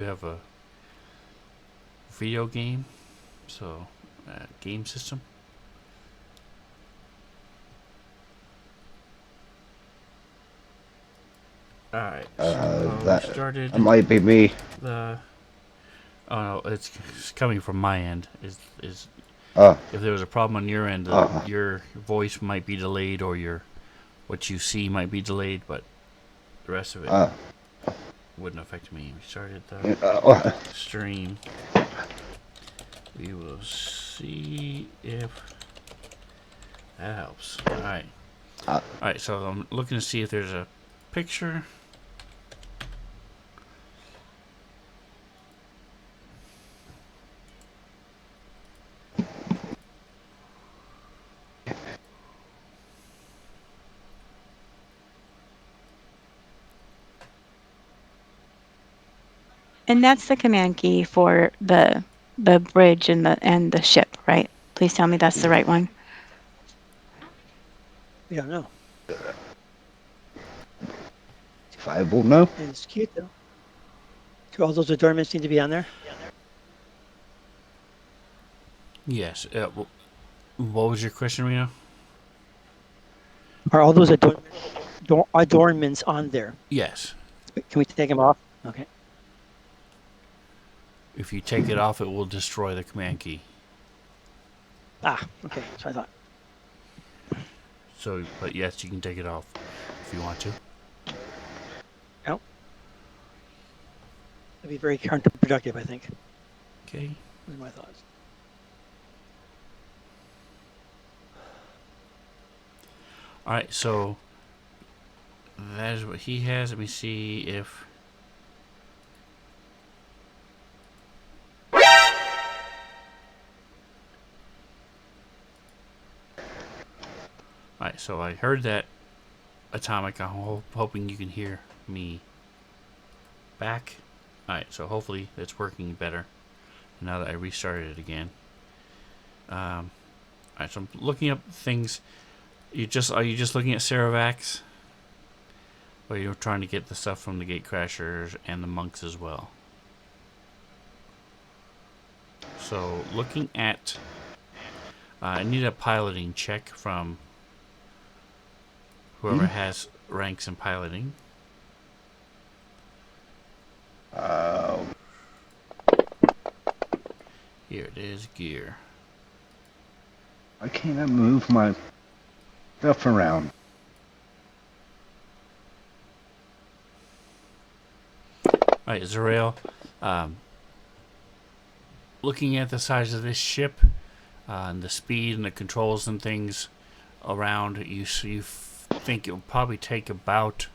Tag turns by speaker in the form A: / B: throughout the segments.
A: You have a video game, so game system. All right, so we started
B: That might be me.
A: the. Oh no, it's coming from my end. Is
B: Uh,
A: if there was a problem on your end,
B: uh,
A: your voice might be delayed or your what you see might be delayed, but the rest of it
B: uh,
A: wouldn't affect me. We started the
B: uh,
A: stream. We will see if that helps. All right.
B: uh,
A: All right. So I'm looking to see if there's a picture.
C: And that's the command key for the bridge and the ship, right? Please tell me that's the right one.
D: We don't know.
B: if I will know.
D: And it's cute though. Do all those adornments need to be on there?
A: Yes. What was your question, Reno?
D: Are all those adornments on there?
A: Yes.
D: Can we take them off? Okay.
A: If you take it off, it will destroy the command key.
D: Ah, okay. So I thought.
A: So, but yes, you can take it off if you want to.
D: No. That'd be very counterproductive, I think.
A: Okay.
D: Those are my thoughts.
A: All right. So that is what he has. Let me see if. All right. So I heard that atomic. I'm hoping you can hear me back. All right. So hopefully it's working better now that I restarted it again. All right. So I'm looking up things. Are you just looking at Saravax? Or you're trying to get the stuff from the Gatecrashers and the monks as well. So looking at, I need a piloting check from whoever has ranks in piloting. Here it is, gear.
B: I can't move my stuff around.
A: All right, Zerael. Looking at the size of this ship, and the speed and the controls and things around, you think it will probably take about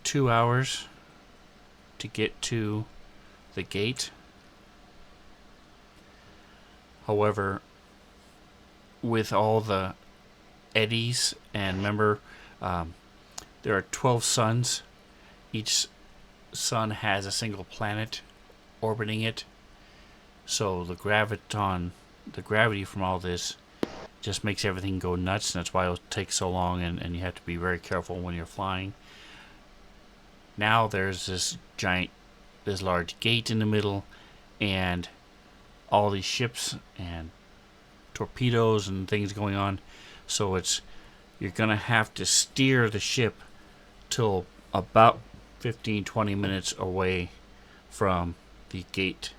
A: 2 hours to get to the gate. However, with all the eddies, and remember, there are 12 suns. Each sun has a single planet orbiting it. So the gravity from all this just makes everything go nuts, and that's why it'll take so long, and you have to be very careful when you're flying. Now there's this large gate in the middle, and all these ships and torpedoes and things going on. So you're gonna have to steer the ship till about 15-20 minutes away from the gate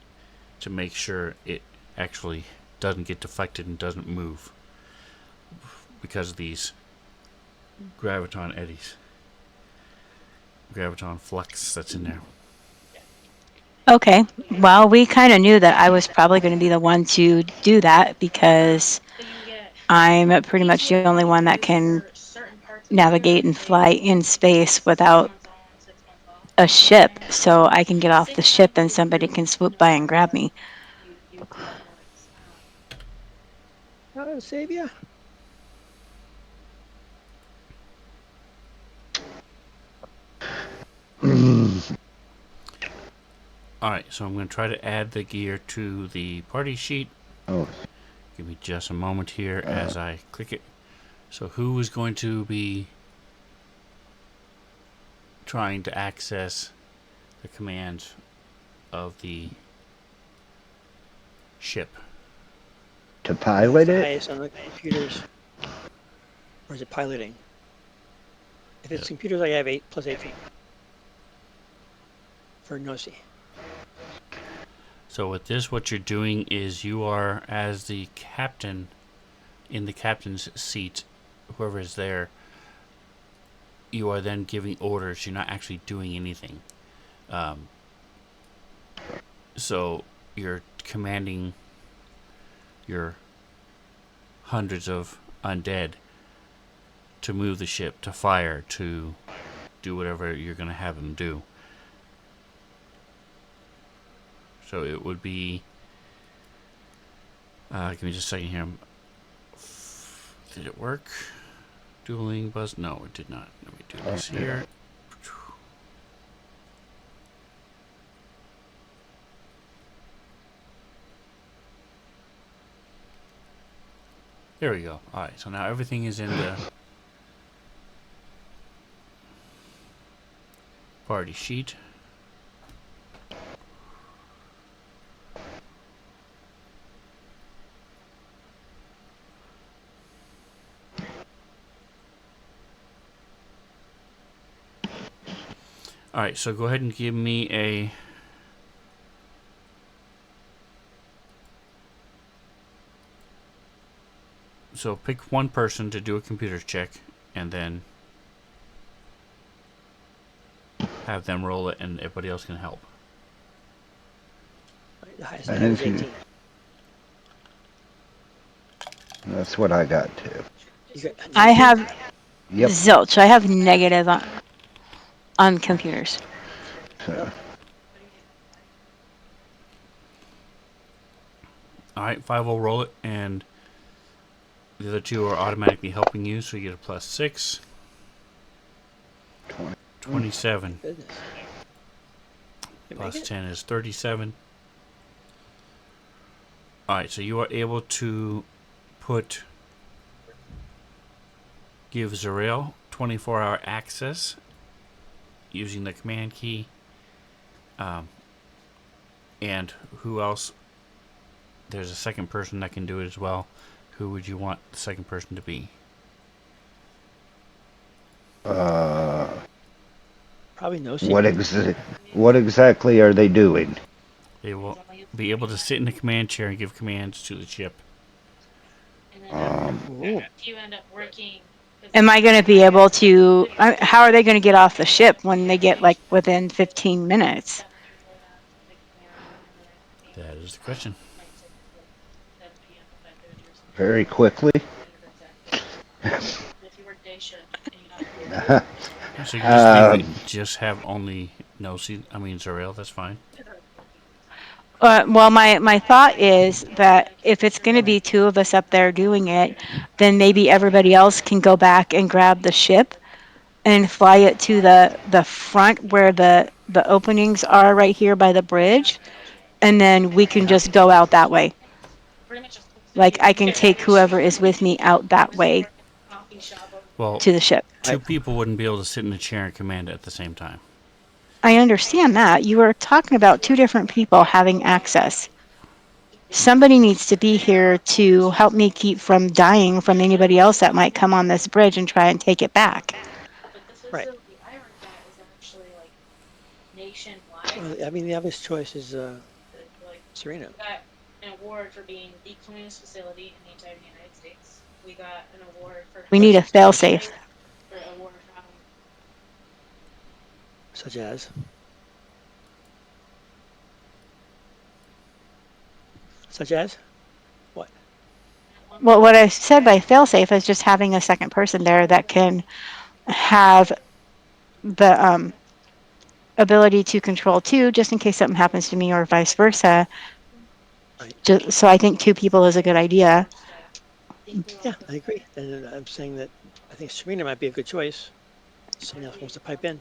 A: to make sure it actually doesn't get deflected and doesn't move because of these graviton eddies, graviton flux that's in there.
C: Okay. Well, we kind of knew that I was probably going to be the one to do that because I'm pretty much the only one that can navigate and fly in space without a ship. So I can get off the ship and somebody can swoop by and grab me.
D: Save ya.
A: Alright, so I'm going to try to add the gear to the party sheet.
B: Oh,
A: Give me just a moment here as I click it. So who is going to be trying to access the commands of the ship.
B: To
D: What's
B: pilot
D: the
B: it?
D: highest on the computers? Or is it piloting? If it's
A: Yep.
D: computers, I have 8 plus 18 for Nosy.
A: So with this, what you're doing is you are, as the captain, in the captain's seat, whoever is there, you are then giving orders. You're not actually doing anything. Um, so you're commanding your hundreds of undead to move the ship, to fire, to do whatever you're going to have them do. So it would be. Give me just a second here. Did it work? Dueling buzz? No, it did not. Let me do this here. There we go. Alright, so now everything is in the party sheet. Alright, so go ahead and give me a. So pick one person to do a computer check, and then have them roll it, and everybody else can help.
D: Right, the highest I
B: And
D: have is
B: if you,
D: 18.
B: that's what I got too.
D: You got
C: I
D: 19?
C: have
B: Yep.
C: zilch. I have negative on computers.
B: So,
A: Alright, 5 will roll it, and the other two are automatically helping you, so you get a plus 6.
B: 20.
A: 27.
D: Goodness. You make
A: Plus
D: it?
A: 10 is 37. Alright, so you are able to give Zarel 24-hour access using the command key. And who else? There's a second person that can do it as well. Who would you want the second person to be?
D: Probably Nosy.
B: What exactly are they doing?
A: They will be able to sit in the command chair and give commands to the ship.
D: Ooh.
C: Am I going to be able to? How are they going to get off the ship when they get like within 15 minutes?
A: That is the question.
B: Very quickly.
A: So you just think that just have only Zarel, that's fine.
C: Well, my thought is that if it's going to be two of us up there doing it, then maybe everybody else can go back and grab the ship and fly it to the front where the openings are right here by the bridge, and then we can just go out that way. Like I can take whoever is with me out that way
A: Well,
C: to the ship.
A: two people wouldn't be able to sit in the chair and command at the same time.
C: I understand that. You were talking about two different people having access. Somebody needs to be here to help me keep from dying from anybody else that might come on this bridge and try and take it back.
D: Right. Well, I mean, the obvious choice is Serena.
C: We need a failsafe.
D: Such as. Such as? What?
C: Well, what I said by failsafe is just having a second person there that can have the ability to control two, just in case something happens to me or vice versa.
D: Right.
C: So I think two people is a good idea.
D: Yeah, I agree. And I'm saying that I think Serena might be a good choice. Someone else wants to pipe in.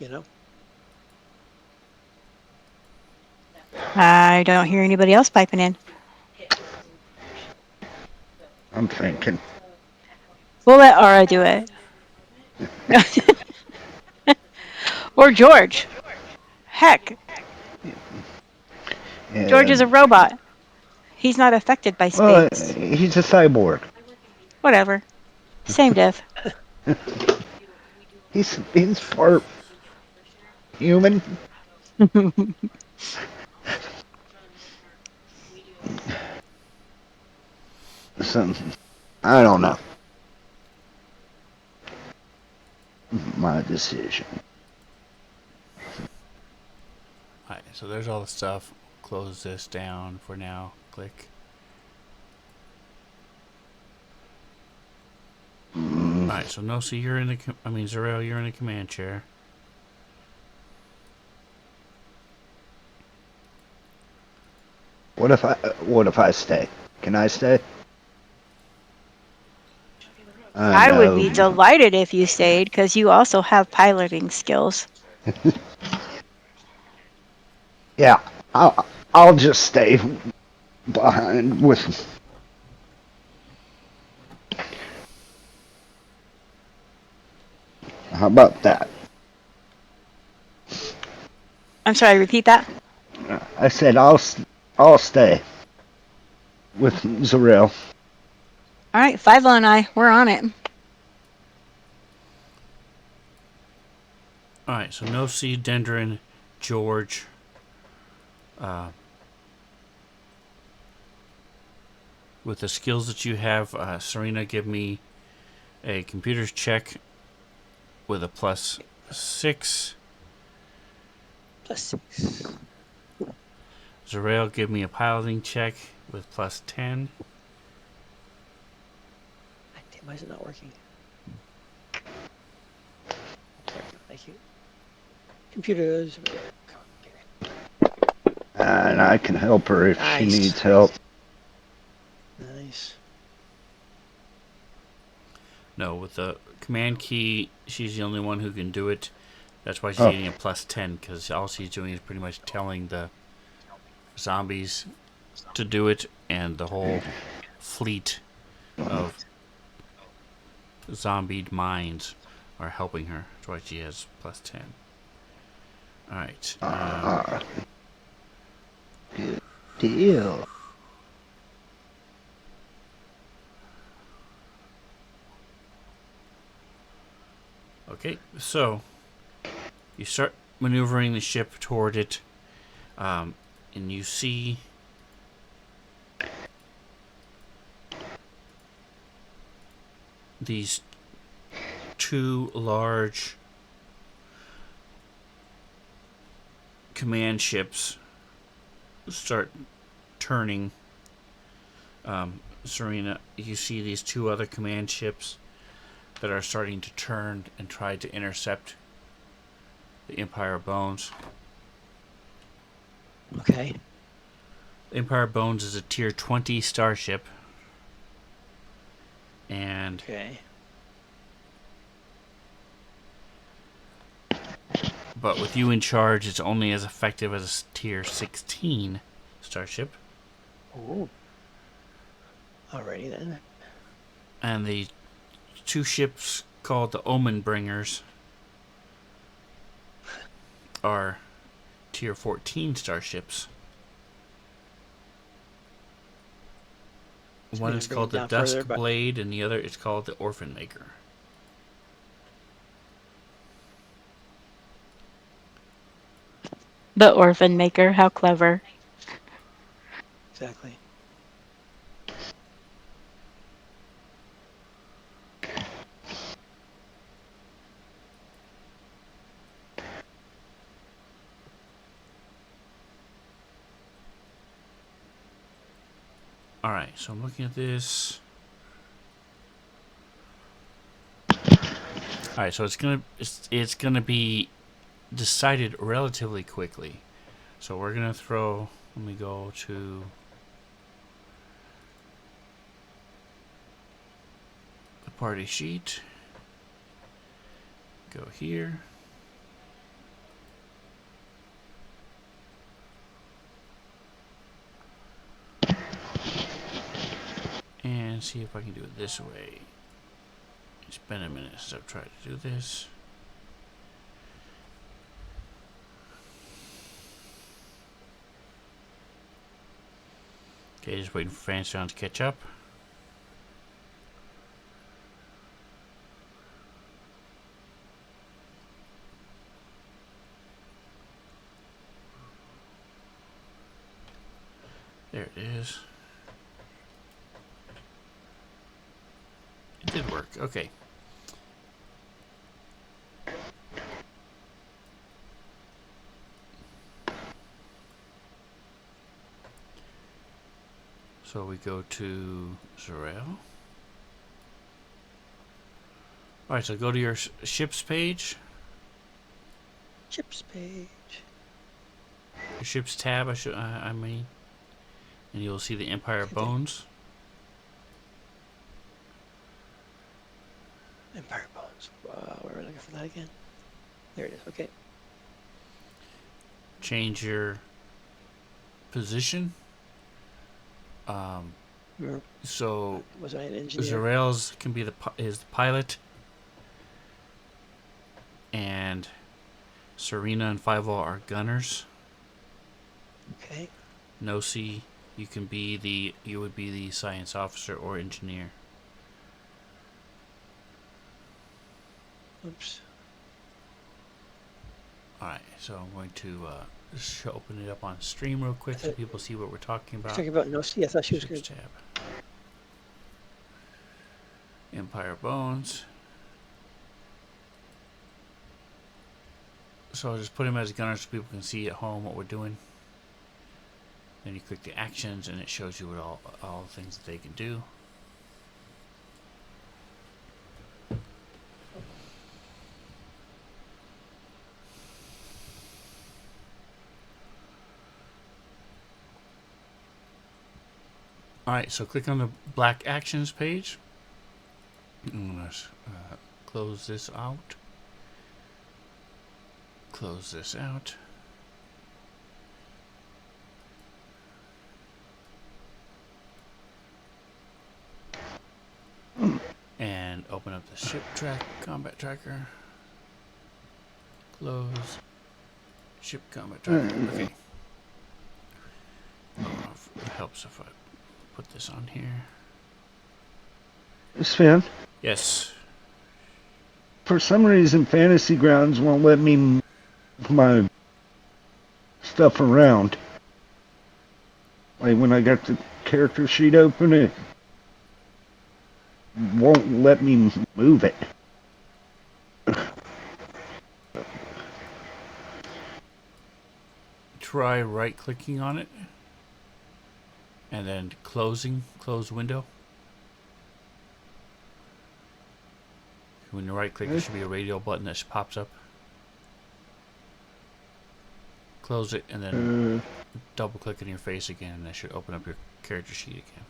D: You know?
C: I don't hear anybody else piping in.
B: I'm thinking.
C: We'll let Ara do it. Or George. Heck, George is
B: And
C: a robot. He's not affected by
B: well,
C: space.
B: he's a cyborg.
C: Whatever. Same diff.
B: He's part human. So I don't know. My decision.
A: Alright, so there's all the stuff. Close this down for now. Click. Alright, so no, see, you're in the. Zarel, you're in the command chair.
B: What if I stay? Can I stay?
C: I would
B: No.
C: be delighted if you stayed because you also have piloting skills.
B: Yeah, I'll just stay behind with. How about that?
C: I'm sorry, repeat that.
B: I said I'll stay with Zarel.
C: All right, Five and I, we're on it.
A: Alright, so no, see, Dendron, George. With the skills that you have, Serena, give me a computer's check with a +6.
D: +6.
A: Zarel, give me a piloting check with +10.
D: Damn, why is it not working? Thank you. Computers.
B: And I can help her if she
D: Nice.
B: needs help.
D: Nice.
A: No, with the command key, she's the only one who can do it. That's why she's
B: Oh.
A: getting a +10, because all she's doing is pretty much telling the zombies to do it, and the whole fleet of zombied mines are helping her. That's why she has +10. Alright.
B: Good deal.
A: Okay, so you start maneuvering the ship toward it, and you see these two large command ships start turning. Serena, you see these two other command ships that are starting to turn and try to intercept the Empire of Bones.
D: Okay.
A: Empire of Bones is a tier 20 starship, and
D: Okay.
A: but with you in charge, it's only as effective as a tier 16 starship.
D: Oh. Alrighty then.
A: And the two ships called the Omen Bringers are tier 14 starships.
D: So
A: One
D: we
A: is
D: can bring
A: called
D: it
A: the
D: down
A: Dusk
D: further, but-
A: Blade, and the other is called the Orphan Maker.
C: The Orphan Maker, how clever.
D: Exactly.
A: Alright, so I'm looking at this. Alright, so it's gonna be decided relatively quickly. So we're gonna throw, let me go to the party sheet. Go here. And see if I can do it this way. It's been a minute since I've tried to do this. Okay, just waiting for Svenzone to catch up. There it is. It did work. Okay. So we go to Zerael. Alright, so go to your ships page.
D: Chips page.
A: Your ships tab, I mean. And you'll see the Empire of Bones.
D: Empire Bones. Where are we looking for that again? There it is. Okay.
A: Change your position. So
D: Was I an engineer?
A: Zerael's can be is the pilot, and Serena and Fievel are gunners.
D: Okay.
A: Nosi, you would be the science officer or engineer.
D: Oops.
A: Alright, so I'm going to just open it up on stream real quick so people see what we're talking about.
D: Talking about Nosy? I thought she was going
A: Ships tab. Empire Bones. So I'll just put him as a gunner so people can see at home what we're doing. Then you click the actions and it shows you what all the things that they can do. Alright, so click on the black actions page. I'm going to close this out. Close this out. And open up the ship combat tracker. Close. Ship combat tracker. Okay. I don't know if it helps if I put this on here.
B: Sven,
A: Yes.
B: for some reason, Fantasy Grounds won't let me move my stuff around. Like when I got the character sheet open, it won't let me move it.
A: Try right clicking on it. And then close window. When you right click, there should be a radio button that pops up. Close it and then double click in your face again, and that should open up your character sheet again.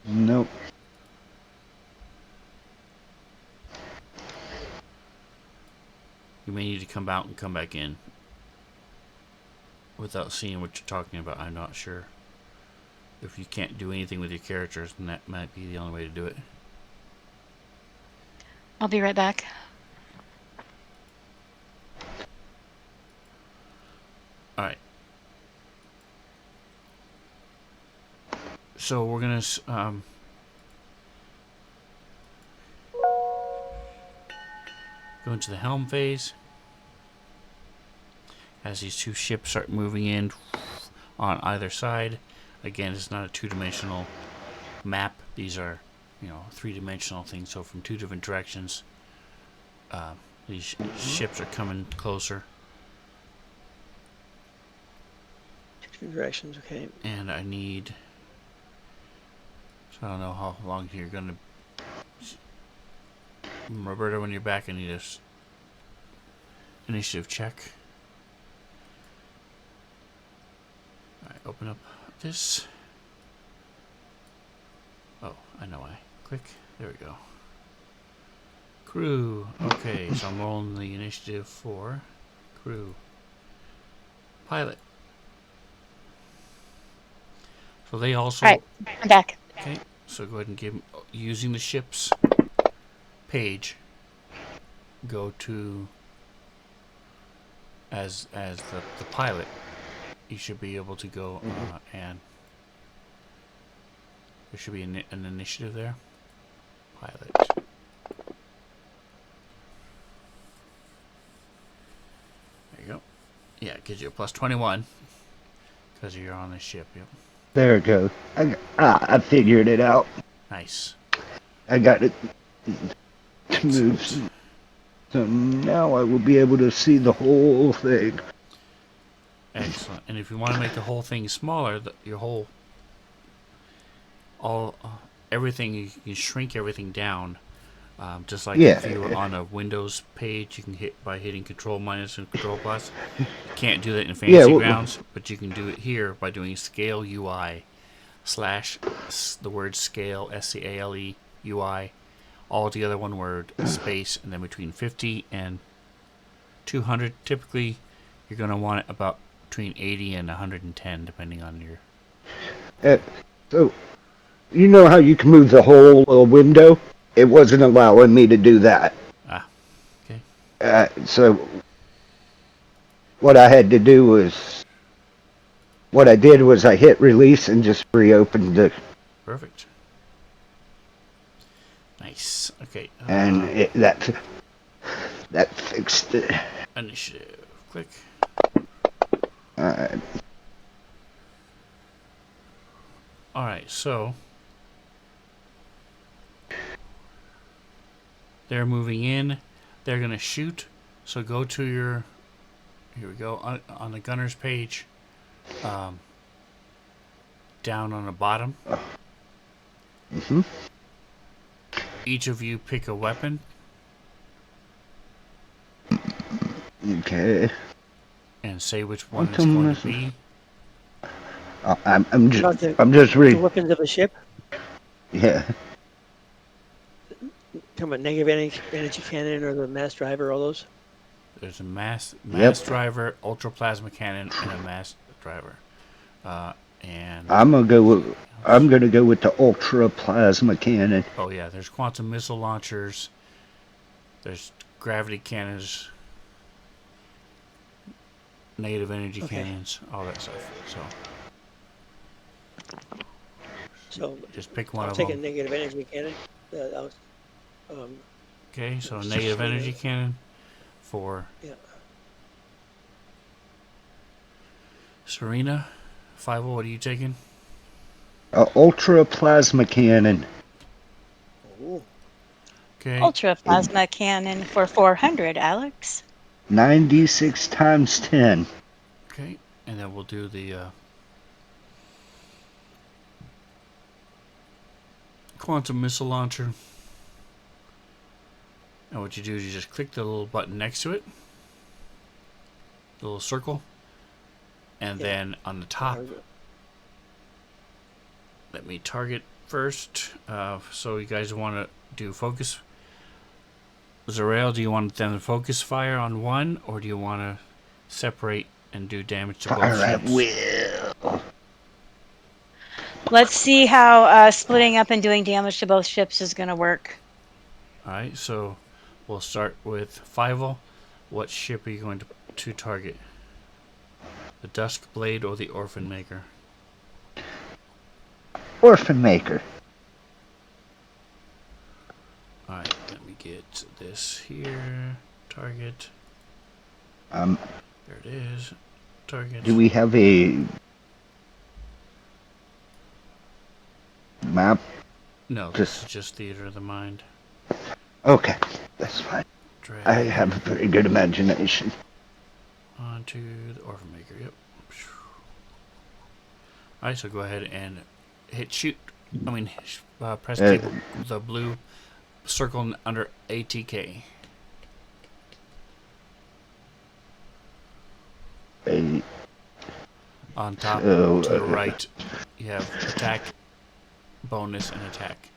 B: Nope.
A: You may need to come out and come back in without seeing what you're talking about. I'm not sure. If you can't do anything with your characters, then that might be the only way to do it.
C: I'll be right back.
A: Alright. So we're going to go into the helm phase. As these two ships start moving in on either side. Again, it's not a two-dimensional map. These are, three-dimensional things. So from two different directions, these ships are coming closer.
D: Two different directions, okay.
A: And I need... So I don't know how long you're going to... Roberta, when you're back, I need a initiative check. Alright, open up this. Oh, I know why. Click. There we go. Crew. Okay, so I'm rolling the initiative for crew. Pilot. So they also...
C: All right, I'm back.
A: Okay. So go ahead and give using the ship's page. Go to as the pilot. You should be able to go and there should be an initiative there. Pilot. There you go. Yeah, it gives you a plus 21 because you're on the ship. Yep.
B: There it goes. I figured it out.
A: Nice.
B: I got it to move.
A: Excellent.
B: So now I will be able to see the whole thing.
A: Excellent. And if you want to make the whole thing smaller, your whole everything, you can shrink everything down. Just like if you were on a Windows page, you can hit by hitting Control minus and Control plus. You can't do that in Fantasy Grounds, but you can do it here by doing Scale UI / the word Scale SCALE UI, all together one word, space, and then between 50 and 200. Typically, you're going to want it about between 80 and 110, depending on your.
B: So, you know how you can move the whole window? It wasn't allowing me to do that.
A: Okay.
B: So, what I had to do was, what I did was I hit release and just reopened the.
A: Perfect. Nice. Okay.
B: And that fixed it.
A: Initiative. Click.
B: Alright.
A: Alright, so they're moving in. They're going to shoot. So go to your. Here we go. On the gunner's page. Down on the bottom.
B: Mm-hmm.
A: Each of you pick a weapon.
B: Okay.
A: And say which one it's going to be.
B: I'm just reading.
D: The weapons of a ship.
B: Yeah.
D: Talking about negative energy cannon or the mass driver, all those.
A: There's a mass driver, ultra plasma cannon, and a mass driver. And
B: I'm gonna go with the ultra plasma cannon.
A: Oh yeah, there's quantum missile launchers. There's gravity cannons, negative energy cannons, all that stuff. So just pick one
D: I'll
A: of
D: take
A: them.
D: a negative energy cannon.
A: Okay, so a negative energy cannon for Serena. 5, what are you taking?
B: Ultra plasma cannon.
D: Ooh.
A: Okay.
C: Ultra plasma cannon for 400, Alex.
B: 96 times 10.
A: Okay, and then we'll do the quantum missile launcher. And what you do is you just click the little button next to it, the little circle, and then on the top, let me target first. So you guys want to do focus. Zarel, do you want them to focus fire on one, or do you want to separate and do damage to both ships?
B: Will.
C: Let's see how splitting up and doing damage to both ships is going to work.
A: Alright, so we'll start with Fievel. What ship are you going to target? The Dusk Blade or the Orphan Maker?
B: Orphan Maker.
A: Alright, let me get this here. Target.
B: There
A: it is. Target.
B: Do we have a map?
A: No, this is just Theater of the Mind.
B: Okay, that's fine.
A: Drag
B: I have a very good imagination.
A: onto the Orphan Maker, yep. Alright, so go ahead and hit shoot. Press the blue circle under ATK. On top to the right, you have attack, bonus, and attack.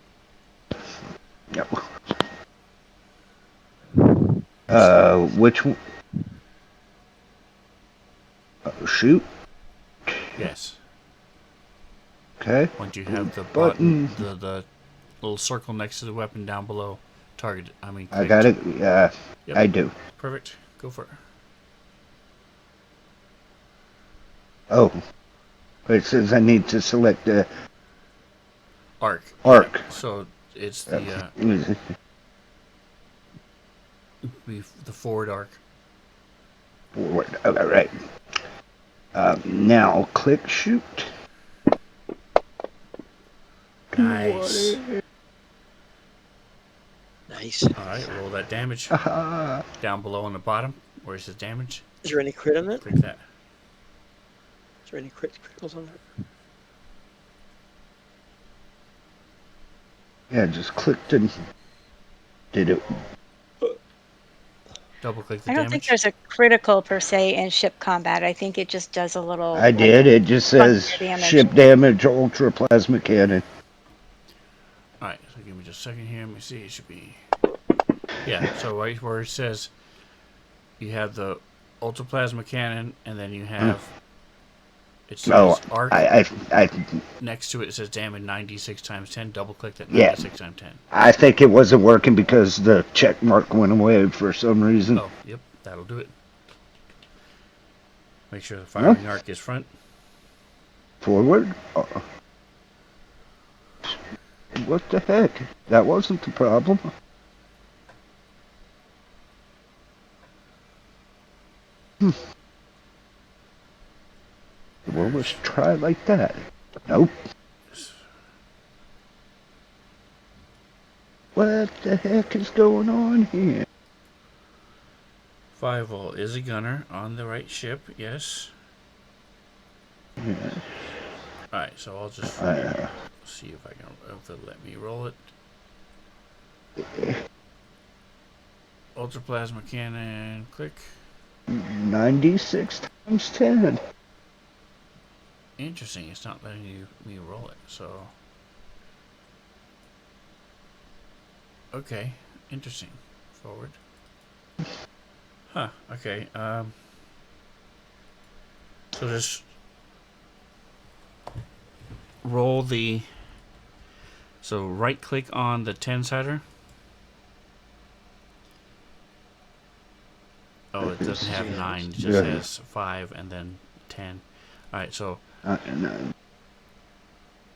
B: Yep. Which one? Shoot?
A: Yes.
B: Okay. Okay.
A: Once you have the
B: Button.
A: the little circle next to the weapon down below,
B: I got
A: clicked.
B: it. Yeah,
A: Yep,
B: I do.
A: perfect. Go for it.
B: Oh, it says I need to select the
A: Arc. Yeah.
B: arc.
A: So it's
B: Uh,
A: the forward arc.
B: Forward. All right. Now click shoot.
A: Nice.
D: Nice.
A: All right, roll that damage
B: Aha.
A: down below on the bottom where it says damage.
D: Is there any crit on that?
A: Click that.
D: Is there any criticals on that?
B: Yeah, just clicked and did it.
A: Double click the
C: I don't think
A: damage.
C: there's a critical per se in ship combat. I think it just does a little.
B: I did. It just says
C: damage.
B: ship damage, ultra plasma cannon.
A: All right, so give me just a second here. Let me see. It should be. Yeah. So right where it says you have the ultra plasma cannon, and then you have it says
B: Oh,
A: arc.
B: I
A: Next to it, it says damage 96 times 10. Double click that
B: Yeah.
A: 96 times 10.
B: I think it wasn't working because the check mark went away for some reason.
A: Oh, yep, that'll do it. Make sure the firing arc is front.
B: Forward. What the heck? That wasn't the problem. Well, let's try like that. Nope. What the heck is going on here?
A: 5-volt is a gunner on the right ship, yes.
B: Yeah.
A: Alright, so I'll just see if it'll let me roll it. Ultra plasma cannon, click.
B: 96 times 10.
A: Interesting, it's not letting me roll it, so. Okay, interesting. Forward. Huh, okay, so just roll so right click on the 10-sider. Oh, it doesn't have 9, it just has 5 and then 10. Alright, so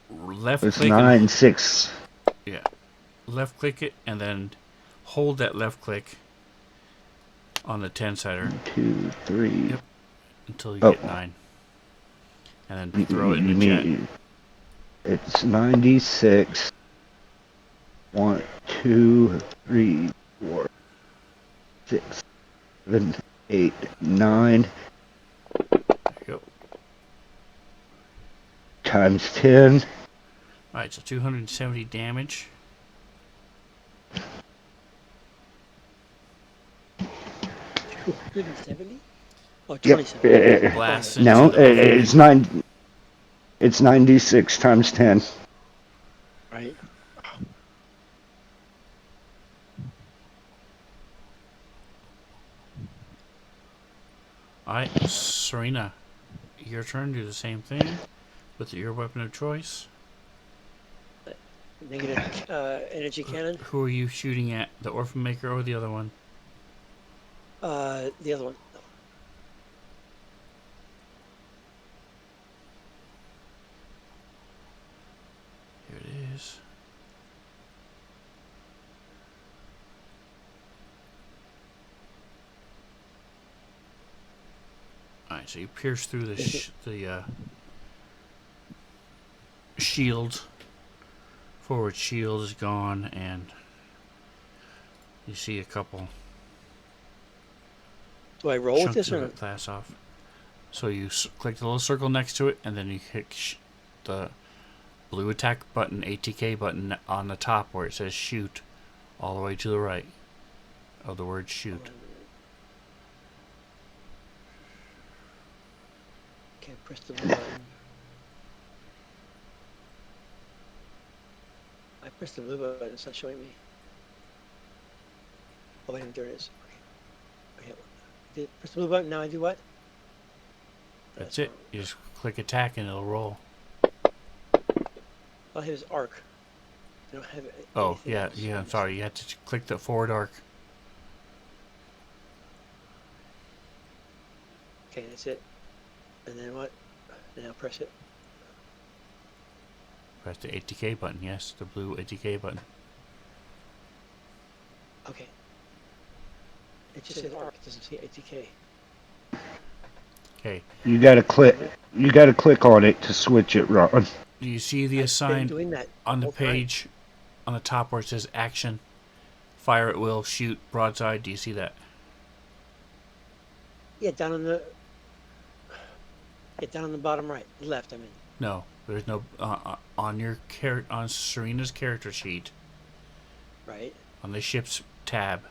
A: left
B: It's
A: click
B: 9, 6.
A: yeah. Left click it and then hold that left click on the 10-sider.
B: 2, 3.
A: Yep. Until you get 9. And then throw it in the jet.
B: It's 96. 1, 2, 3, 4, 6, 7, 8, 9.
A: There you go.
B: Times 10.
A: Alright, so 270 damage.
D: $270? Oh,
B: Yep.
D: 27.
A: Blast into
B: No,
A: the
B: it's 9. It's 96 times 10.
D: Right.
A: Alright, Serena, your turn. Do the same thing with your weapon of choice.
D: Negative energy cannon.
A: Who are you shooting at? The Orphan Maker or the other one?
D: The other one.
A: Here it is. Alright, so you pierce through the shield. Forward shield is gone, and you see a couple
D: Do I roll with
A: chunks
D: this
A: of
D: or
A: it pass off. So you click the little circle next to it, and then you hit the blue attack button, ATK button on the top where it says shoot, all the way to the right of the word shoot.
D: Okay, press the blue button. I pressed the blue button, it's not showing me. Oh, wait, there it is. Okay. Press the blue button, now I do what?
A: That's it. You just click attack and it'll roll.
D: All I have is arc. I don't have
A: Oh,
D: anything
A: yeah,
D: else.
A: yeah, I'm
D: Just-
A: sorry. You had to click the forward arc.
D: Okay, that's it. And then what? Now press it.
A: Press the ATK button. Yes, the blue ATK button.
D: Okay. It just says arc. It doesn't say ATK.
A: Okay.
B: You gotta click. You gotta click on it to switch it, Ron.
A: Do you see the
D: I've been
A: assigned
D: doing that
A: on the
D: whole time.
A: page on the top where it says action? Fire at will, shoot, broadside. Do you see that?
D: Yeah, down on the. Yeah, down on the bottom right, left. I mean.
A: No, there's no on your on Serena's character sheet
D: Right.
A: on the ship's tab,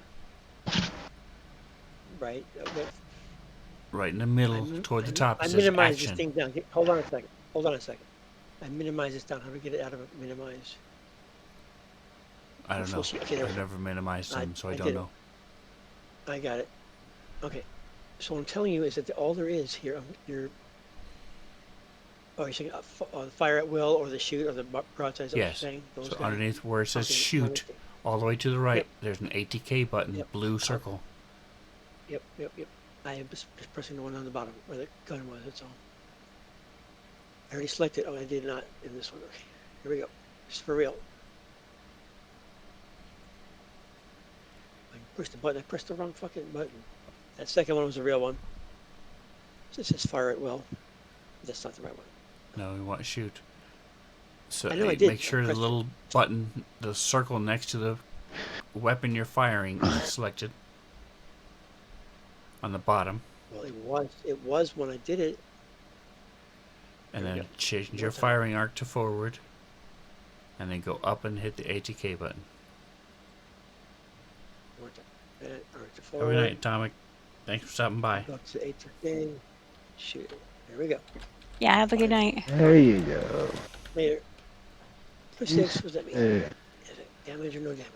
D: Right.
A: right in the middle toward the top.
D: I
A: It says
D: minimize this
A: action.
D: thing down. Hold on a second. Hold on a second. I minimize this down. How do we get it out of minimize?
A: I don't know.
D: Okay, there we
A: I've
D: go.
A: never minimized them, so I
D: I
A: don't
D: did it.
A: know.
D: I got it. Okay. So what I'm telling you is that all there is here, you're saying fire at will or the shoot or the broadside, is that what you're
A: Yes.
D: saying? Those
A: So
D: guys?
A: underneath where it says
D: Okay,
A: shoot, all the way to the right,
D: Yep.
A: there's an ATK button,
D: Yep.
A: blue circle.
D: Yep. I am just pressing the one on the bottom where the gun was, that's all. I already selected, I did not in this one. Okay, here we go. Just for real. I pushed the button, I pressed the wrong fucking button. That second one was the real one. This says fire at will. That's not the right one.
A: No, we want to shoot. So
D: I know I did.
A: make sure
D: I
A: the
D: pressed
A: little button, the circle next to the weapon you're firing is selected on the bottom.
D: Well, it was when I did it.
A: And
D: There we
A: then
D: go.
A: change
D: One
A: your
D: more time.
A: firing arc to forward. And then go up and hit the ATK button.
D: One more time. All right, to
A: Have a
D: forward.
A: good night, Atomic. Thanks for stopping by.
D: Go up to ATK. Shoot it. There we go.
C: Yeah, have a good night.
B: There you go.
D: Later. Plus 6, what does that mean?
B: There.
D: Is it damage or no damage?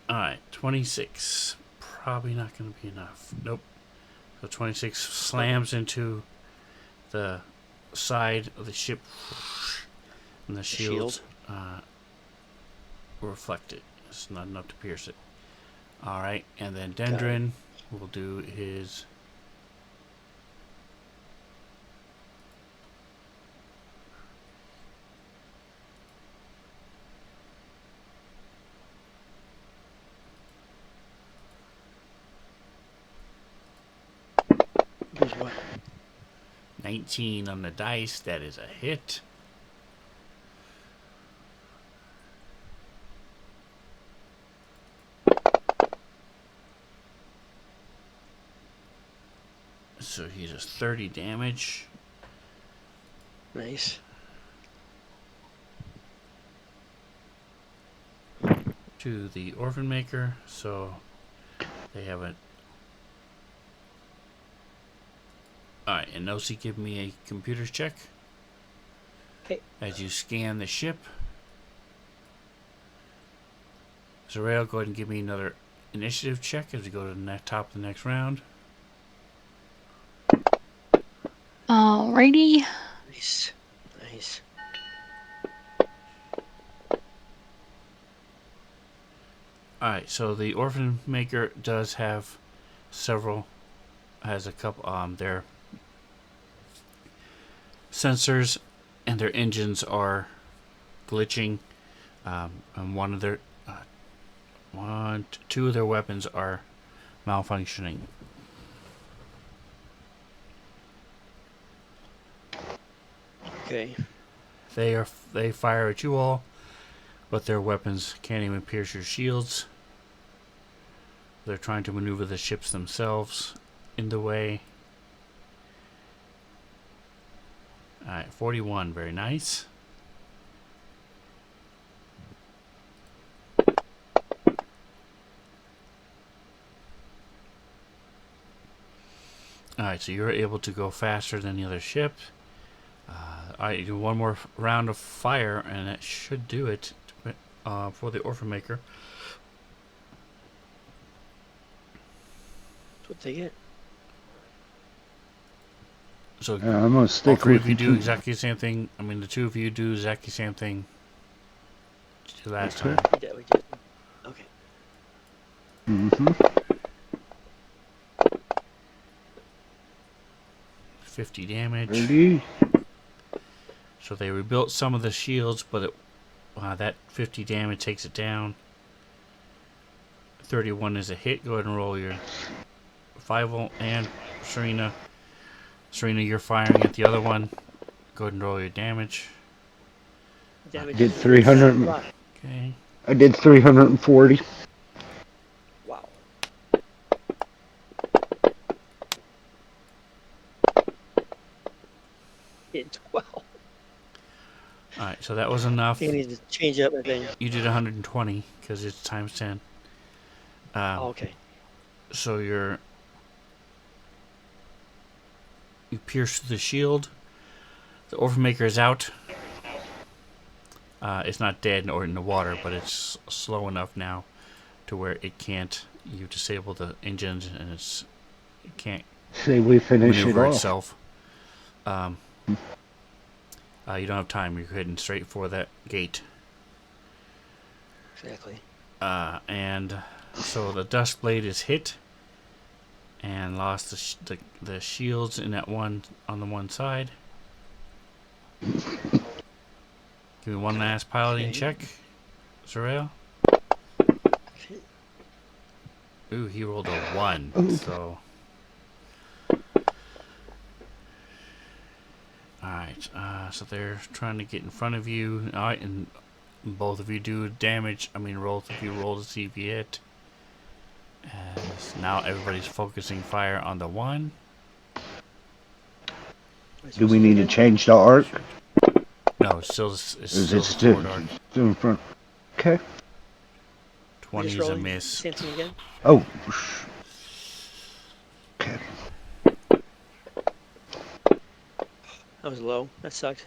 A: Alright, 26. Probably not going to be enough. Nope. So 26 slams into the side of the ship. And the shields reflect it. It's not enough to pierce it. Alright, and then Dendron will do his...
D: Here's what?
A: 19 on the dice. That is a hit. So he does 30 damage.
D: Nice.
A: To the Orphan Maker. So they have a... Alright, and Nosy, give me a computer's check.
D: Okay.
A: As you scan the ship. Zarael, go ahead and give me another initiative check as we go to the top of the next round.
C: Alrighty.
D: Nice. Nice.
A: Alright, so the Orphan Maker does have several, has a couple, their sensors and their engines are glitching, and two of their weapons are malfunctioning.
D: Okay.
A: They fire at you all, but their weapons can't even pierce your shields. They're trying to maneuver the ships themselves in the way. Alright, 41, very nice. Alright, so you're able to go faster than the other ship. Alright, you do one more round of fire, and that should do it for the Orphan Maker.
D: That's what they get.
A: So
B: I'm gonna
A: all
B: stick
A: three
B: with
A: of you do
B: you.
A: exactly the same thing. I mean, the two of you do exactly the same thing. you did last
B: Okay.
A: time.
D: We did. Okay.
B: Mm-hmm.
A: 50 damage.
B: 30.
A: So they rebuilt some of the shields, but that 50 damage takes it down. 31 is a hit. Go ahead and roll your 5 and Serena. Serena, you're firing at the other one. Go ahead and roll your damage.
D: Damage
B: Did
D: is
B: 300.
A: Okay.
B: I did 340.
D: Wow. Hit 12.
A: Alright, so that was enough.
D: You need to change up the thing.
A: You did 120 because it's times 10.
D: Okay.
A: So you pierce through the shield. The Overmaker is out. It's not dead or in the water, but it's slow enough now to where it can't. You disable the engines and it can't
B: Say we finish it
A: maneuver
B: off.
A: itself. You don't have time. You're heading straight for that gate.
D: Exactly.
A: And so the Dust Blade is hit and lost the shields in that one on the one side. Give me one last piloting
D: Okay.
A: check, Zerael.
D: Okay.
A: Ooh, he rolled a 1.
B: Ooh.
A: So, alright. So they're trying to get in front of you. Alright, and both of you do damage. Both of you roll to see if you hit. As now everybody's focusing fire on the 1.
B: Do we need to change the arc?
A: No, it's still
B: Is
A: the
B: it
A: forward arc.
B: still in front? Okay.
A: 20
D: Just
A: is a
D: rolling.
A: miss.
D: Same thing again.
B: Oh. Okay.
D: That was low. That sucked.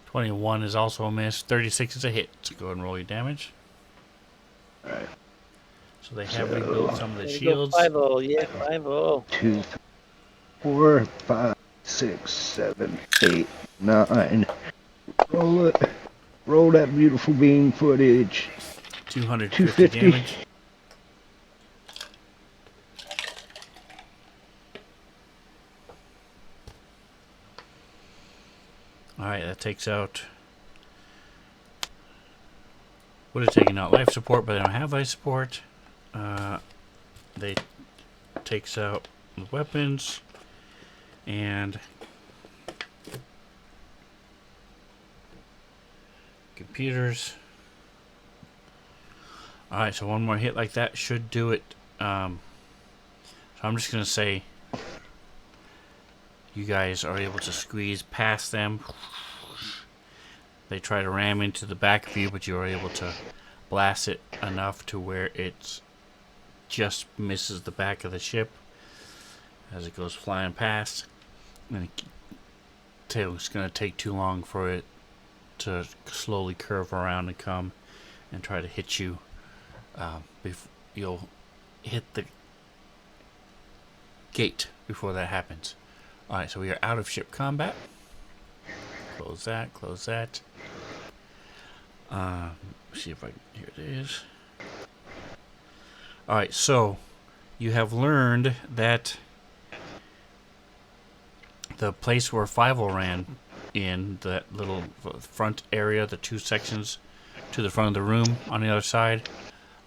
A: 21 is also a miss. 36 is a hit. So go ahead and roll your damage.
B: Alright.
A: So they have rebuilt some of the
D: There we
A: shields.
D: go. 5-0. Yeah, 5-0.
B: 2, 3, 4, 5, 6, 7, 8, 9. Roll it. Roll that beautiful beam footage.
A: 250
B: 250.
A: damage. Alright, that takes out. Would have taken out life support, but I don't have life support. They takes out the weapons and computers. Alright, so one more hit like that should do it. So I'm just gonna say you guys are able to squeeze past them. They try to ram into the back of you, but you are able to blast it enough to where it just misses the back of the ship as it goes flying past. And it's going to take too long for it to slowly curve around and come and try to hit you. You'll hit the gate before that happens. Alright, so we are out of ship combat. Close that, close that. See if I can. Here it is. Alright, so you have learned that the place where Fievel ran in, that little front area, the 2 sections to the front of the room on the other side,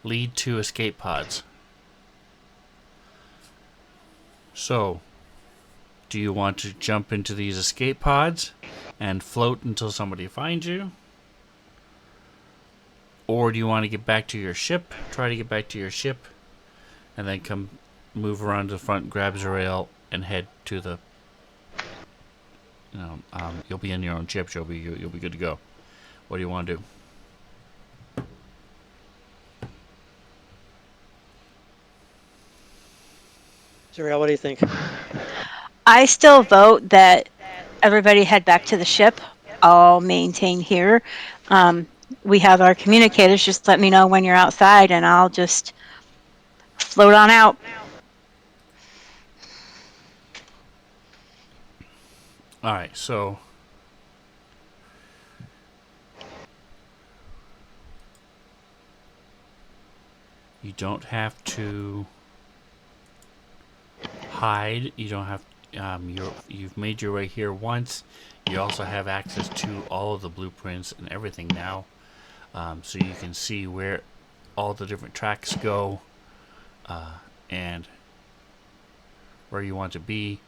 A: lead to escape pods. So, do you want to jump into these escape pods and float until somebody finds you? Or do you want to get back to your ship, try to get back to your ship, and then come move around to the front, grab Zerael, and head to the... you'll be in your own ship, you'll be good to go. What do you want to do?
D: Zuriel, what do you think?
C: I still vote that everybody head back to the ship. I'll maintain here. We have our communicators. Just let me know when you're outside, and I'll just float on out.
A: Alright, so... You don't have to hide. You don't have. You've made your way here once. You also have access to all of the blueprints and everything now, so you can see where all the different tracks go, and where you want to be.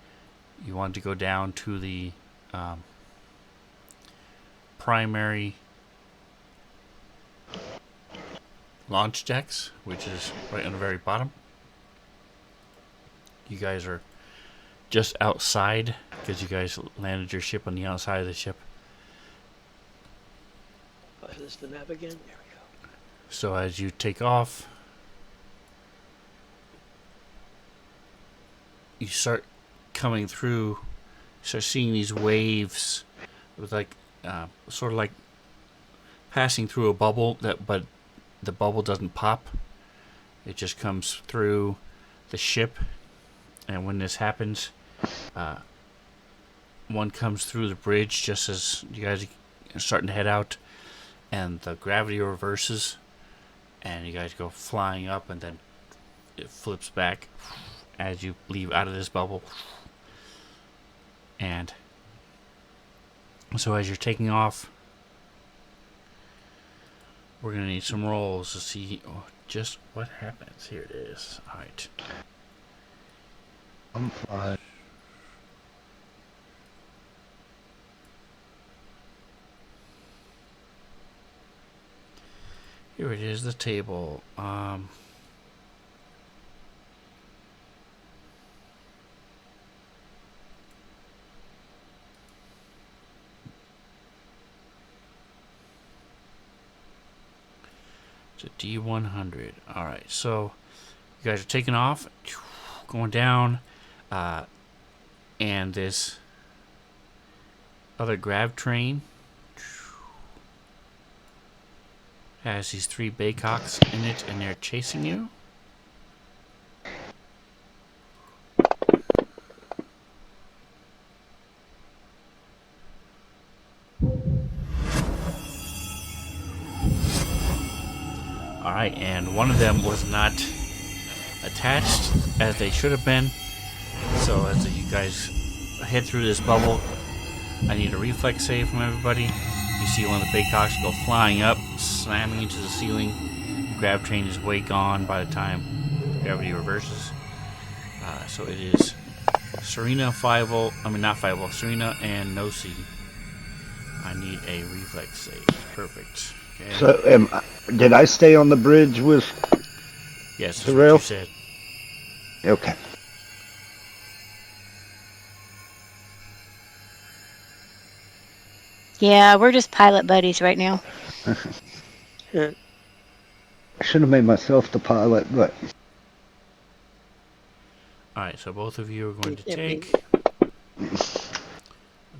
A: You want to go down to the primary launch decks, which is right on the very bottom. You guys are just outside because you guys landed your ship on the outside of the ship.
D: Oh, so this is the map again. There we go.
A: So as you take off, you start coming through, start seeing these waves with like sort of like passing through a bubble, but the bubble doesn't pop. It just comes through the ship, and when this happens, one comes through the bridge just as you guys are starting to head out, and the gravity reverses, and you guys go flying up, and then it flips back as you leave out of this bubble. And so as you're taking off, we're going to need some rolls to see just what happens. Here it is. Alright.
B: I'm fine.
A: Here it is, the table. It's a D100. Alright, so you guys are taking off, going down, and this other grav train has these 3 Baycocks in it, and they're chasing you. Alright, and one of them was not attached as they should have been. So as you guys head through this bubble, I need a reflex save from everybody. You see one of the Baycocks go flying up, slamming into the ceiling. The grav train is way gone by the time gravity reverses. So it is Serena, Serena and Nosi. I need a reflex save. Perfect. Okay.
B: So, did I stay on the bridge with
A: Yes, that's
B: the
A: what
B: rail?
A: you said.
B: Okay.
C: Yeah, we're just pilot buddies right now.
D: Yeah.
B: I should have made myself the pilot, but
A: Alright, so both of you are going to
D: Yeah,
A: take.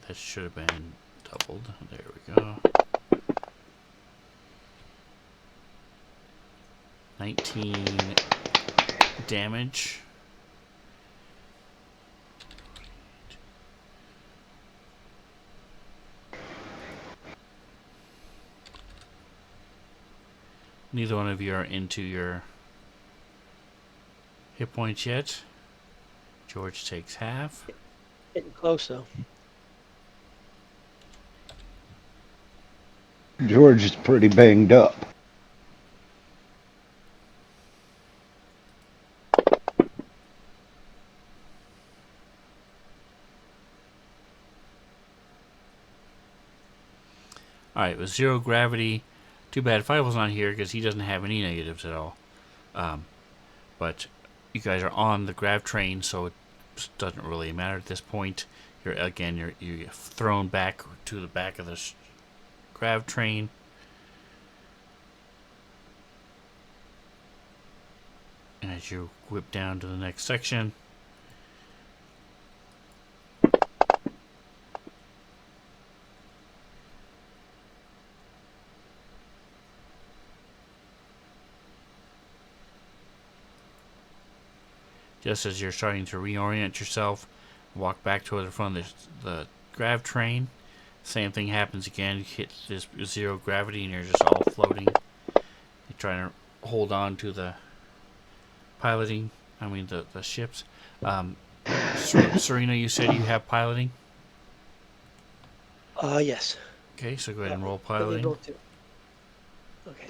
A: That should have been doubled. There we go. 19 damage. Neither one of you are into your hit points yet. George takes half.
D: Getting close though.
B: George is pretty banged up.
A: Alright, with 0 gravity. Too bad Fievel's not here because he doesn't have any negatives at all. But you guys are on the grav train, so it doesn't really matter at this point. You're thrown back to the back of the grav train. And as you whip down to the next section, just as you're starting to reorient yourself, walk back toward the front of the grav train, same thing happens again. You hit this 0 gravity and you're just all floating. You're trying to hold on to the piloting. I mean the ships. Serena, you said you have piloting.
D: Yes.
A: Okay, so go ahead and roll
D: Let me
A: piloting.
D: go to. Okay.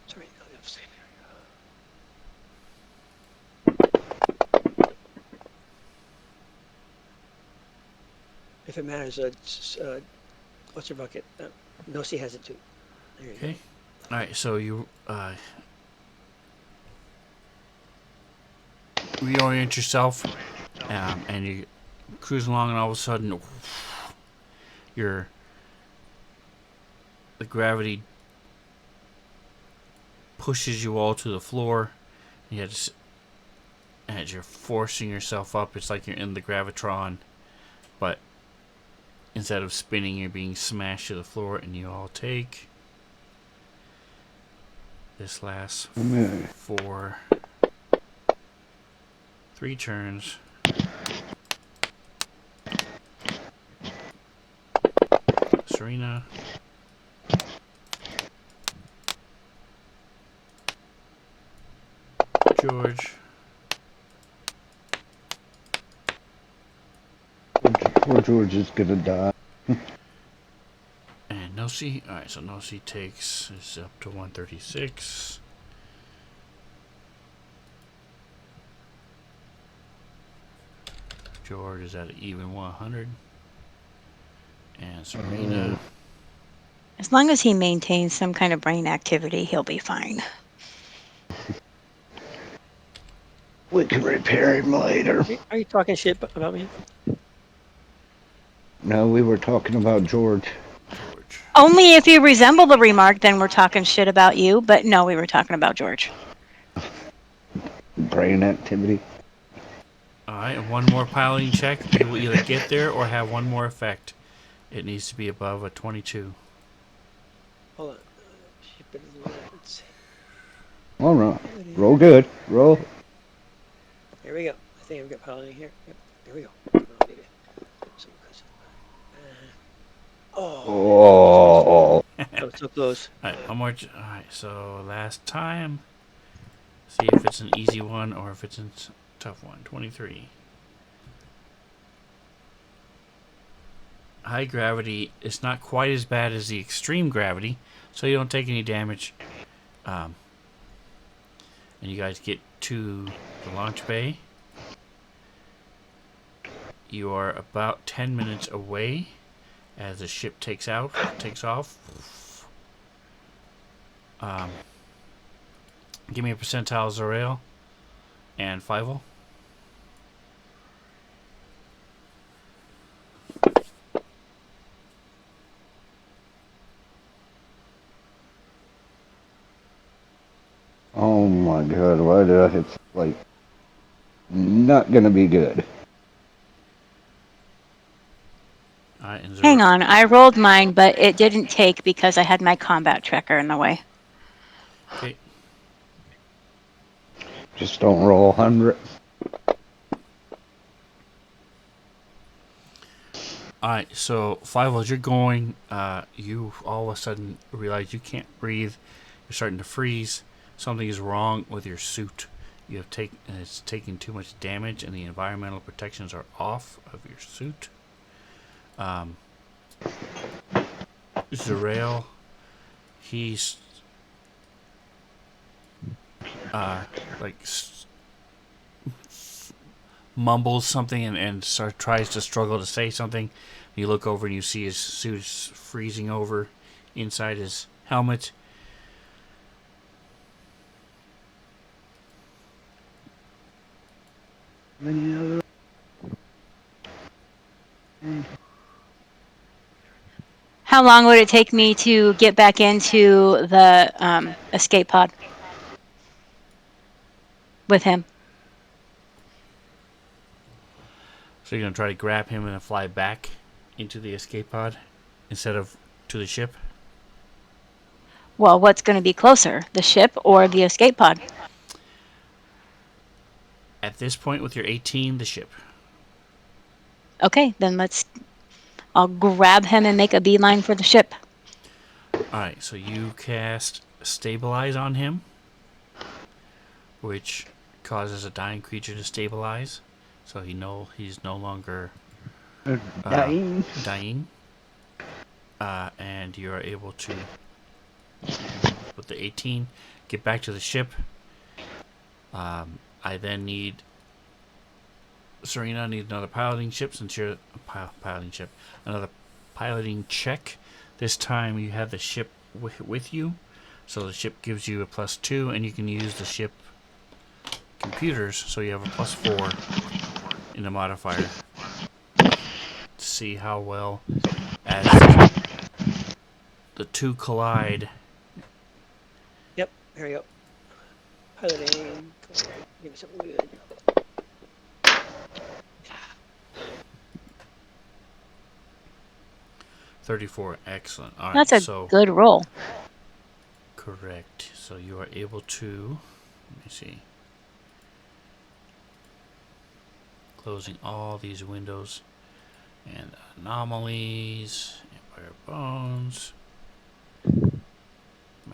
D: Sorry. If it matters, what's your bucket? Nosy has it too. There you
A: Okay.
D: go.
A: All right, so you reorient yourself, and you cruise along, and all of a sudden, your the gravity pushes you all to the floor. You had as you're forcing yourself up, it's like you're in the gravitron, but instead of spinning, you're being smashed to the floor, and you all take. This lasts for 3 turns. Serena. George.
B: Poor George is gonna die.
A: And Nosy. Alright, so Nosy takes is up to 136. George is at an even 100. And Serena.
C: As long as he maintains some kind of brain activity, he'll be fine.
B: We can repair him later.
D: Are you talking shit about me?
B: No, we were talking about George.
A: George.
C: Only if you resemble the remark, then we're talking shit about you. But no, we were talking about George.
B: Brain activity.
A: Alright, and one more piloting check. You will either get there or have one more effect. It needs to be above a 22.
D: Hold on. Let's see.
B: All right. Roll good. Roll.
D: Here we go. I think I've got piloting here. Yep. Here we go.
B: Oh.
D: That was so close.
A: Alright, one more. Alright, so last time. See if it's an easy one or if it's a tough one. 23. High gravity is not quite as bad as the extreme gravity, so you don't take any damage. And you guys get to the launch bay. You are about 10 minutes away as the ship takes off. Give me a percentile, Zorail, and Fievel.
B: Oh my God! Why did I? It's like not gonna be good.
C: Hang on, I rolled mine, but it didn't take because I had my combat tracker in the way.
A: Okay.
B: Just don't roll 100.
A: Alright, so Fievel, as you're going, you all of a sudden realize you can't breathe. You're starting to freeze. Something is wrong with your suit. It's taking too much damage, and the environmental protections are off of your suit. Zorail, he's mumbles something and tries to struggle to say something. You look over and you see his suit is freezing over inside his helmet.
C: How long would it take me to get back into the escape pod with him?
A: So you're going to try to grab him and then fly back into the escape pod instead of to the ship?
C: Well, what's going to be closer, the ship or the escape pod?
A: At this point, with your 18, the ship.
C: Okay, then I'll grab him and make a beeline for the ship.
A: Alright, so you cast stabilize on him, which causes a dying creature to stabilize, so he's no longer
B: Dying.
A: dying. And you are able to, with the 18, get back to the ship. I then need Serena. Need another piloting ship since you're piloting ship. Another piloting check. This time you have the ship with you, so the ship gives you a +2, and you can use the ship computers, so you have a +4 in the modifier to see how well as the two collide.
D: Yep, here we go. Piloting. Come on, give me something good.
A: 34, excellent. All right,
C: That's a
A: so
C: good roll.
A: correct. So you are able to, let me see, closing all these windows and anomalies, Empire Bones,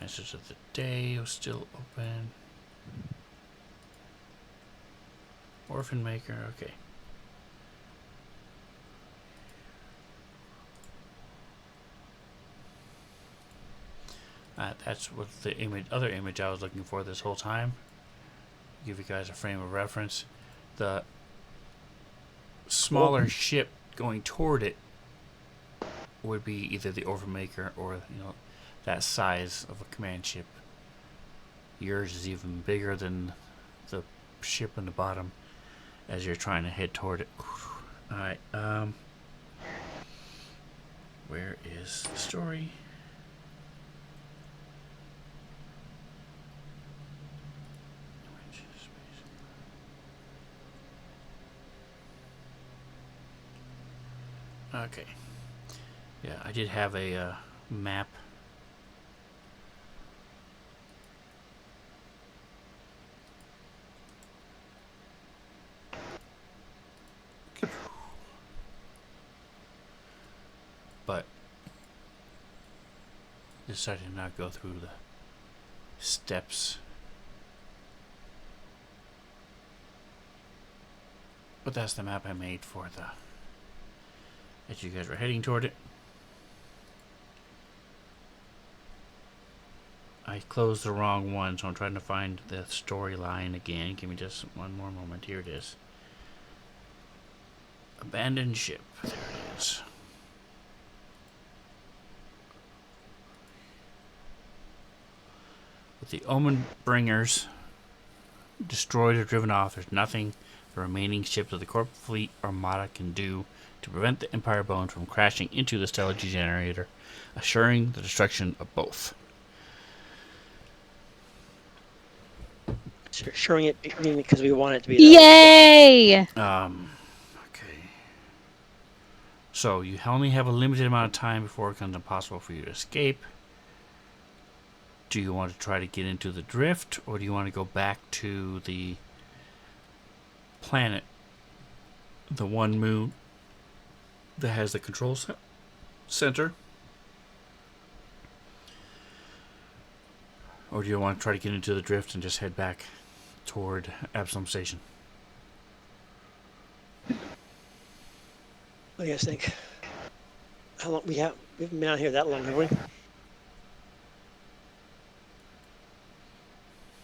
A: Message of the Day was still open, Orphan Maker, okay. That's what the other image I was looking for this whole time. Give you guys a frame of reference. The smaller ship going toward it would be either the Overmaker or that size of a command ship. Yours is even bigger than the ship on the bottom as you're trying to head toward it. Alright, where is the story? Okay. Yeah, I did have a map. But decided to not go through the steps. But that's the map I made for the as you guys were heading toward it. I closed the wrong one, so I'm trying to find the storyline again. Give me just one more moment. Here it is. Abandoned ship. There it is. With the Omen Bringers destroyed or driven off, there's nothing the remaining ships of the Corp Fleet Armada can do to prevent the Empire Bone from crashing into the stellar generator, assuring the destruction of both.
D: Assuring it because we want it to be.
C: Yay!
A: Okay. So you only have a limited amount of time before it becomes impossible for you to escape. Do you want to try to get into the drift, or do you want to go back to the planet, the one moon that has the control center? Or do you want to try to get into the drift and just head back toward Absalom Station?
D: What do you guys think? How long we haven't been out here that long, have we?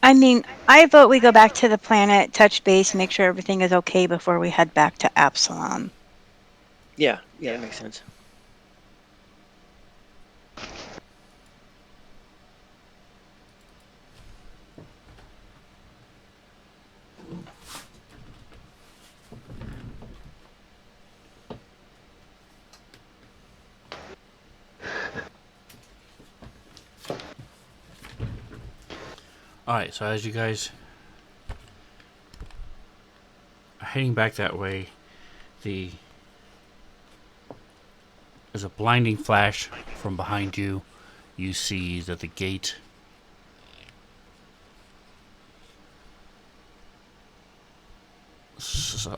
C: I mean, I vote we go back to the planet, touch base, make sure everything is okay before we head back to Absalom.
D: Yeah, that makes sense.
A: Alright, so as you guys are heading back that way, there's a blinding flash from behind you. You see that the gate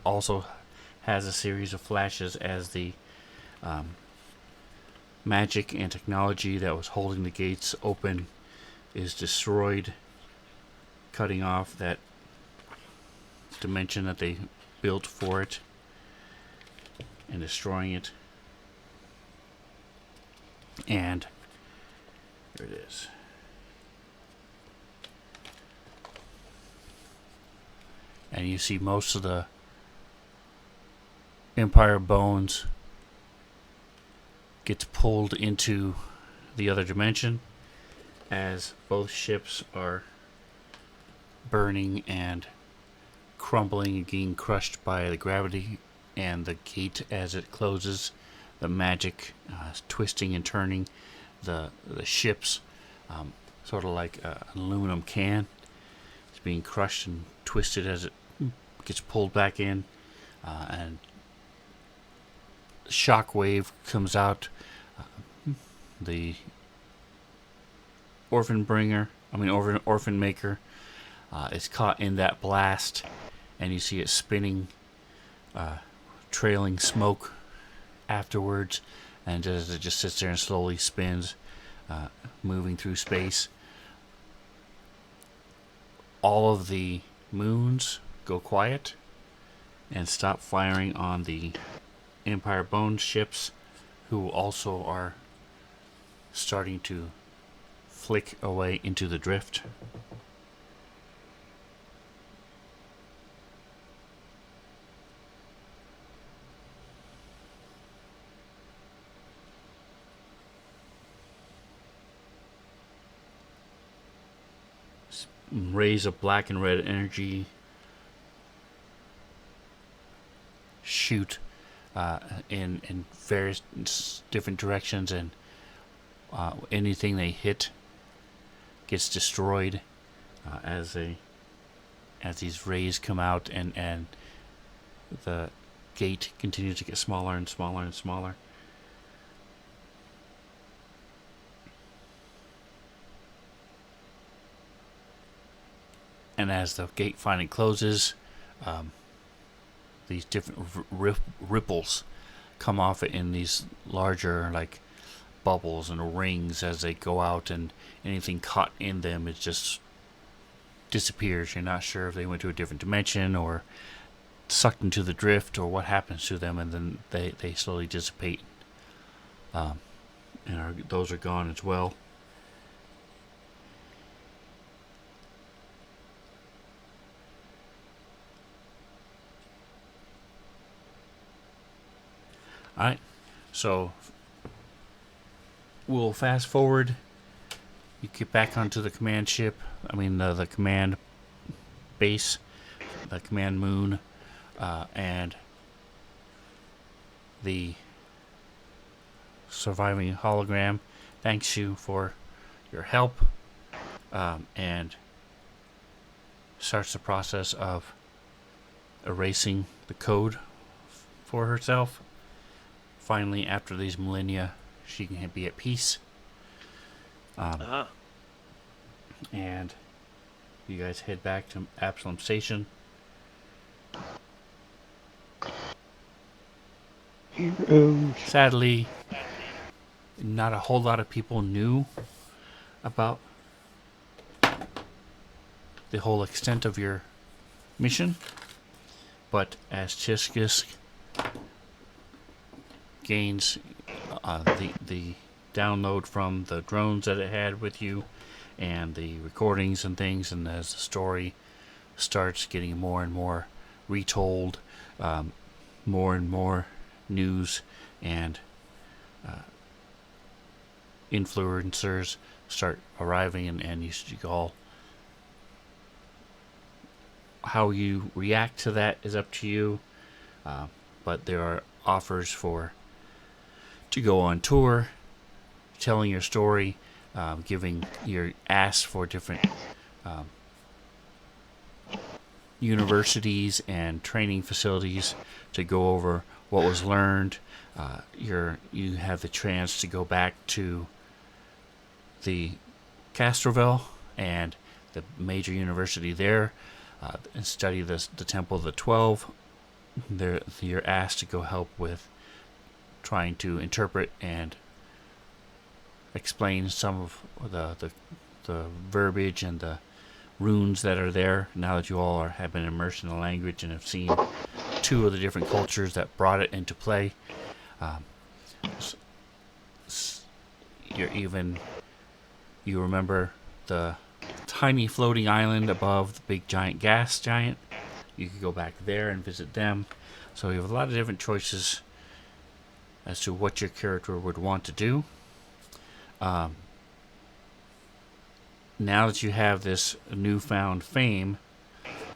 A: also has a series of flashes as the magic and technology that was holding the gates open is destroyed, cutting off that dimension that they built for it and destroying it. And there it is. And you see most of the Empire bones gets pulled into the other dimension as both ships are burning and crumbling and getting crushed by the gravity and the gate as it closes, the magic twisting and turning the ships, sort of like an aluminum can. It's being crushed and twisted as it gets pulled back in, and shockwave comes out. The orphan maker is caught in that blast, and you see it spinning, trailing smoke afterwards, and as it just sits there and slowly spins, moving through space. All of the moons go quiet and stop firing on the Empire Bone ships, who also are starting to flick away into the drift. Rays of black and red energy shoot in various different directions, and anything they hit gets destroyed as these rays come out, and the gate continues to get smaller and smaller and smaller. And as the gate finally closes, these different ripples come off it in these larger, like, bubbles and rings as they go out, and anything caught in them, it just disappears. You're not sure if they went to a different dimension or sucked into the drift or what happens to them, and then they slowly dissipate, and those are gone as well. Alright, so we'll fast forward. You get back onto the command ship, the command base, the command moon, and the surviving hologram thanks you for your help, and starts the process of erasing the code for herself. Finally, after these millennia, she can be at peace. And you guys head back to Absalom Station. Sadly, not a whole lot of people knew about the whole extent of your mission. But as Chiskus gains the download from the drones that it had with you and the recordings and things, and as the story starts getting more and more retold, more and more news and influencers start arriving, and you all, how you react to that is up to you, but there are offers to go on tour, telling your story, giving your ask for different universities and training facilities to go over what was learned. You have the chance to go back to the Castroville and the major university there, and study the Temple of the 12. You're asked to go help with trying to interpret and explain some of the the verbiage and the runes that are there. Now that you all have been immersed in the language and have seen two of the different cultures that brought it into play, um, you remember the tiny floating island above the big giant gas giant. You could go back there and visit them. So you have a lot of different choices as to what your character would want to do. Now that you have this newfound fame,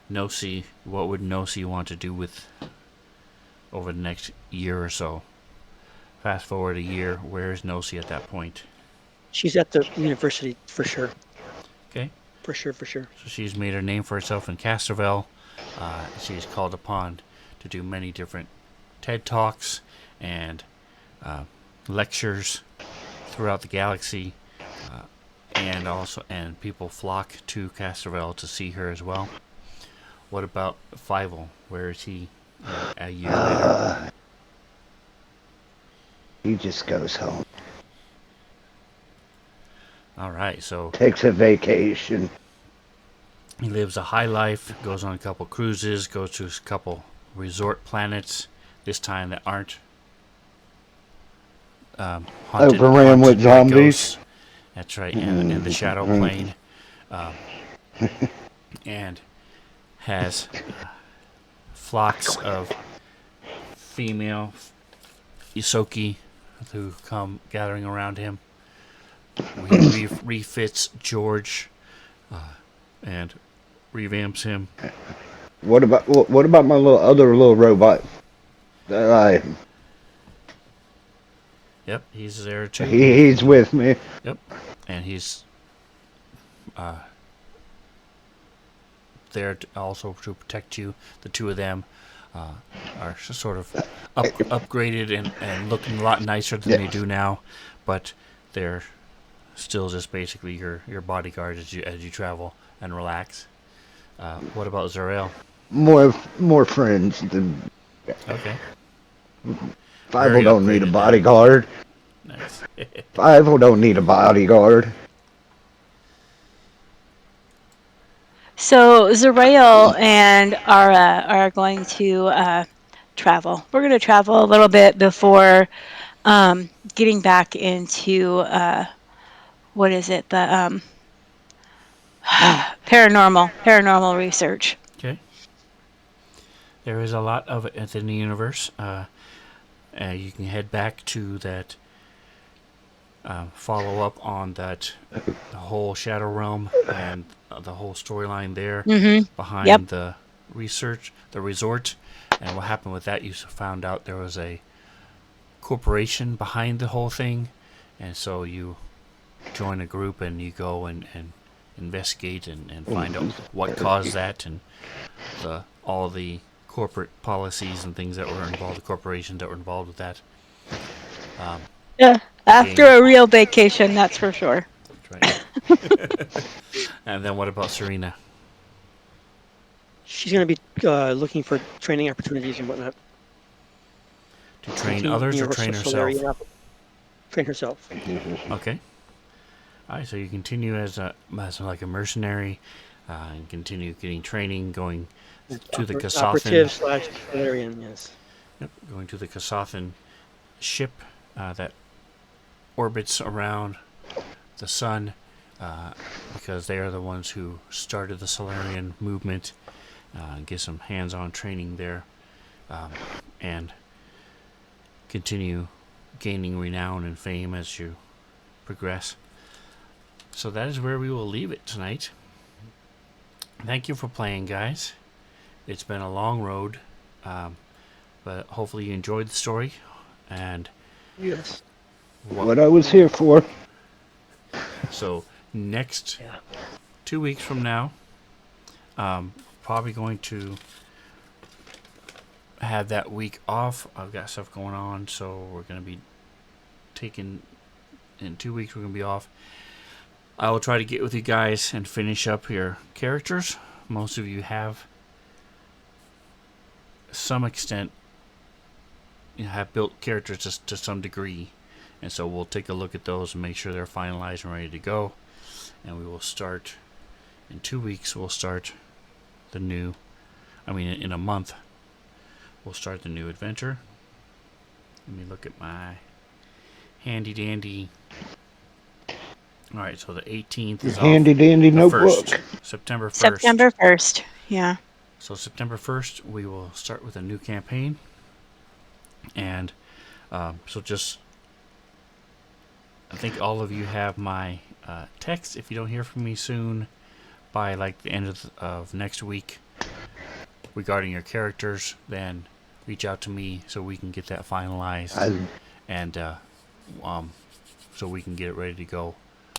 A: Nosy, what would Nosy want to do with over the next year or so? Fast forward a year, where is Nosy at that point?
D: She's at the university for sure.
A: Okay.
D: For sure.
A: So she's made her name for herself in Casterville. She's called upon to do many different TED Talks and lectures throughout the galaxy, and people flock to Casterville to see her as well. What about Fievel? Where is he a year later?
B: He just goes home.
A: All right, so
B: Takes a vacation.
A: he lives a high life, goes on a couple cruises, goes to a couple resort planets, this time that aren't haunted,
B: Overran with
A: by
B: zombies.
A: ghosts. That's right, and the shadow plane, and has flocks of female Isoki who come gathering around him. Refits George and revamps him.
B: What about my other little robot?
A: Yep, he's there too.
B: He's with me.
A: Yep, and he's there also to protect you. The two of them are sort of upgraded and looking a lot nicer than they do now, but they're still just basically your bodyguard as you travel and relax. What about Zarael?
B: More friends than
A: Okay.
B: Fievel don't need a bodyguard.
A: Nice.
B: Fievel don't need a bodyguard.
C: So Zarael and Ara are going to travel. We're going to travel a little bit before getting back into what is it? The paranormal research.
A: Okay. There is a lot of it in the universe. You can head back to that. Follow up on that, the whole Shadow Realm and the whole storyline there behind the resort, and what happened with that. You found out there was a corporation behind the whole thing, and so you join a group and you go and investigate and find out what caused that and all the corporate policies and things that were involved, the corporations that were involved with that.
C: Yeah, after a real vacation, that's for sure.
A: That's right. And then what about Serena?
D: She's going to be looking for training opportunities and whatnot.
A: To train others or train herself?
D: Train herself.
A: Okay. All right, so you continue as like a mercenary, and continue getting training, going to the Kasathan.
D: Operative/Solarian, yes.
A: Yep, going to the Kasathan ship that orbits around the sun, because they are the ones who started the Solarian movement. Get some hands-on training there, and continue gaining renown and fame as you progress. So that is where we will leave it tonight. Thank you for playing, guys. It's been a long road, but hopefully you enjoyed the story. And
D: yes,
B: what I was here for.
A: So next 2 weeks from now, probably going to have that week off. I've got stuff going on, so we're going to be taking in 2 weeks. We're going to be off. I will try to get with you guys and finish up your characters. Most of you have some extent, have built characters to some degree, and so we'll take a look at those and make sure they're finalized and ready to go. and we will start in 2 weeks. We'll start the new. In a month, we'll start the new adventure. Let me look at my handy dandy. All right, so the 18th is
B: handy
A: off.
B: dandy
A: The
B: notebook.
A: 1st, September 1st.
C: September 1st. Yeah.
A: So September 1st, we will start with a new campaign. And so just, I think all of you have my text. If you don't hear from me soon, by like the end of next week, regarding your characters, then reach out to me so we can get that finalized. And so we can get it ready to go.